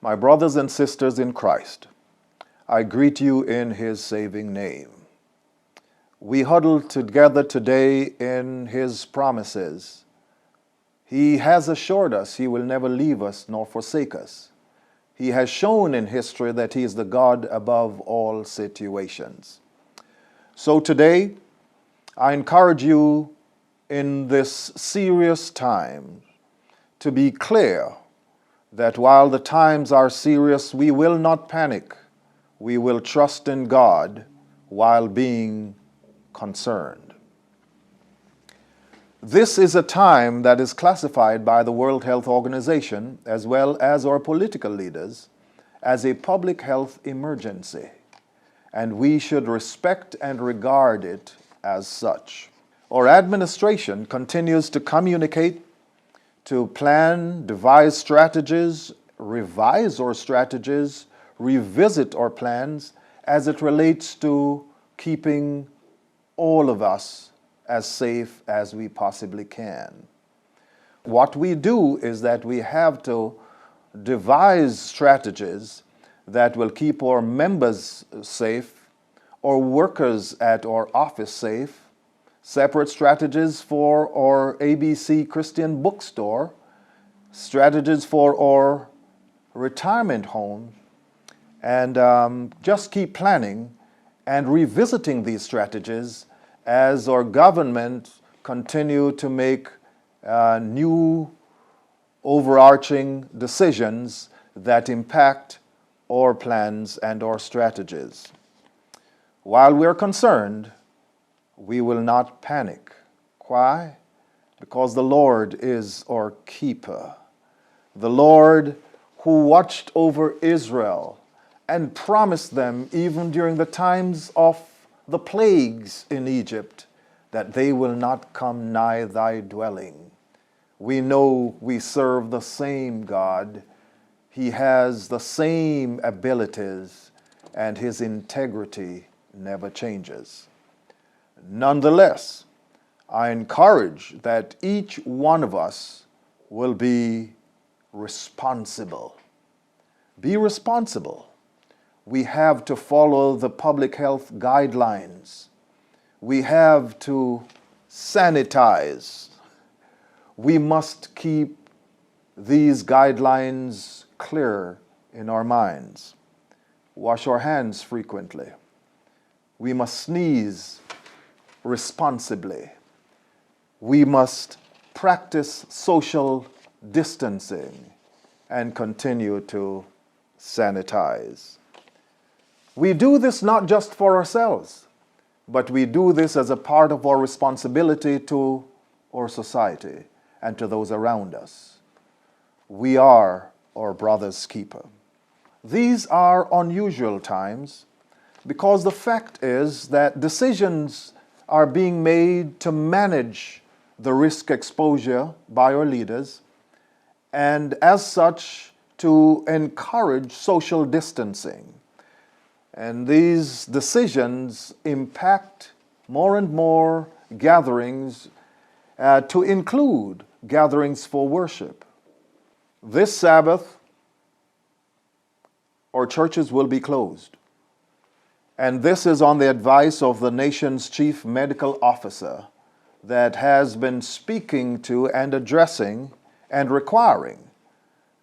My brothers and sisters in Christ, I greet you in His saving name. We huddle together today in His promises. He has assured us He will never leave us nor forsake us. He has shown in history that He is the God above all situations. So today, I encourage you in this serious time to be clear that while the times are serious, we will not panic. We will trust in God while being concerned. This is a time that is classified by the World Health Organization, as well as our political leaders, as a public health emergency, and we should respect and regard it as such. Our administration continues to communicate, to plan, devise strategies, revise our strategies, revisit our plans as it relates to keeping all of us as safe as we possibly can. What we do is that we have to devise strategies that will keep our members safe, our workers at our office safe, separate strategies for our ABC Christian bookstore, strategies for our retirement home, and just keep planning and revisiting these strategies as our government continue to make new overarching decisions that impact our plans and our strategies. While we're concerned, we will not panic. Why? Because the Lord is our keeper. The Lord who watched over Israel and promised them, even during the times of the plagues in Egypt, that they will not come nigh thy dwelling. We know we serve the same God. He has the same abilities, and His integrity never changes. Nonetheless, I encourage that each one of us will be responsible. Be responsible. We have to follow the public health guidelines. We have to sanitize. We must keep these guidelines clear in our minds. Wash our hands frequently. We must sneeze responsibly. We must practice social distancing and continue to sanitize. We do this not just for ourselves, but we do this as a part of our responsibility to our society and to those around us. We are our brother's keeper. These are unusual times because the fact is that decisions are being made to manage the risk exposure by our leaders, and as such, to encourage social distancing. And these decisions impact more and more gatherings to include gatherings for worship. This Sabbath, our churches will be closed. And this is on the advice of the nation's chief medical officer that has been speaking to and addressing and requiring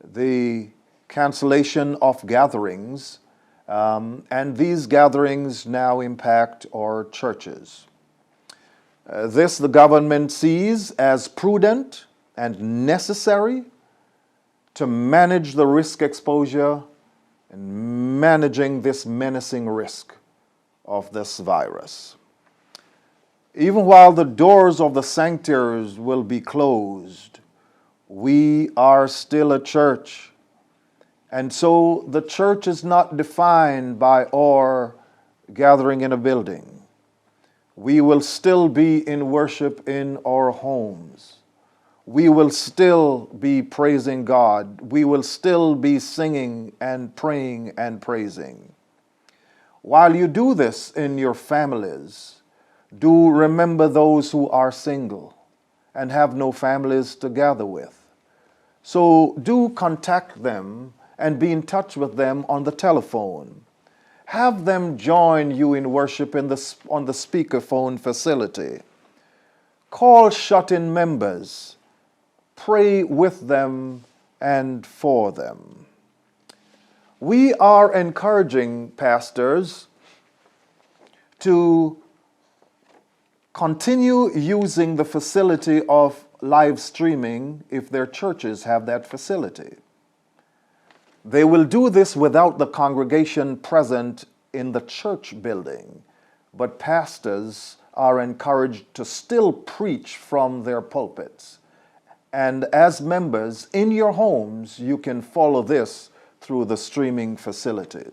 the cancellation of gatherings, and these gatherings now impact our churches. This the government sees as prudent and necessary to manage the risk exposure and managing this menacing risk of this virus. Even while the doors of the sanctuaries will be closed, we are still a church. And so the church is not defined by our gathering in a building. We will still be in worship in our homes. We will still be praising God. We will still be singing and praying and praising. While you do this in your families, do remember those who are single and have no families to gather with. So do contact them and be in touch with them on the telephone. Have them join you in worship on the speakerphone facility. Call shut-in members. Pray with them and for them. We are encouraging pastors to continue using the facility of live streaming if their churches have that facility. They will do this without the congregation present in the church building, but pastors are encouraged to still preach from their pulpits. And as members in your homes, you can follow this through the streaming facility.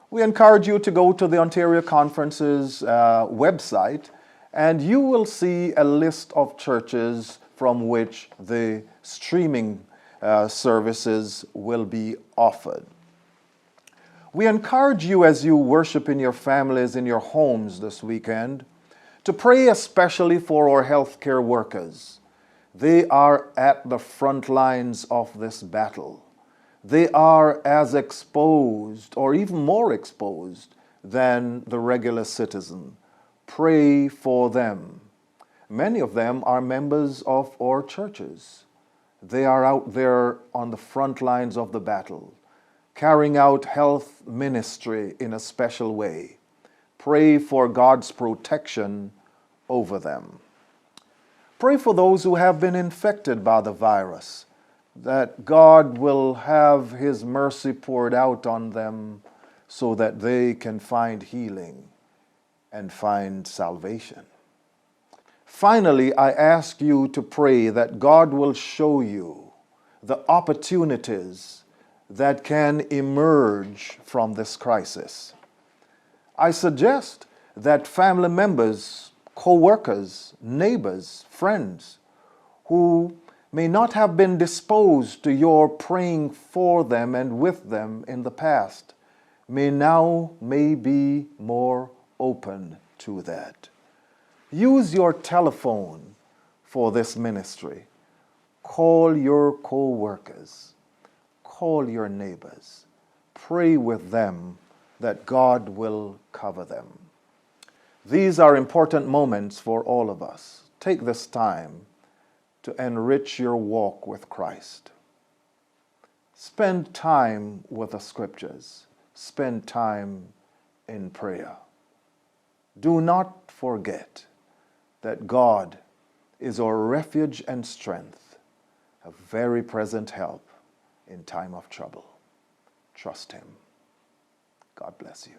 We encourage you to go to the Ontario Conference's website, and you will see a list of churches from which the streaming services will be offered. We encourage you as you worship in your families, in your homes this weekend, to pray especially for our healthcare workers. They are at the front lines of this battle. They are as exposed, or even more exposed, than the regular citizen. Pray for them. Many of them are members of our churches. They are out there on the front lines of the battle, carrying out health ministry in a special way. Pray for God's protection over them. Pray for those who have been infected by the virus, that God will have His mercy poured out on them so that they can find healing and find salvation. Finally, I ask you to pray that God will show you the opportunities that can emerge from this crisis. I suggest that family members, co-workers, neighbors, friends who may not have been disposed to your praying for them and with them in the past may be more open to that. Use your telephone for this ministry. Call your co-workers. Call your neighbors. Pray with them that God will cover them. These are important moments for all of us. Take this time to enrich your walk with Christ. Spend time with the Scriptures. Spend time in prayer. Do not forget that God is our refuge and strength, a very present help in time of trouble. Trust Him. God bless you.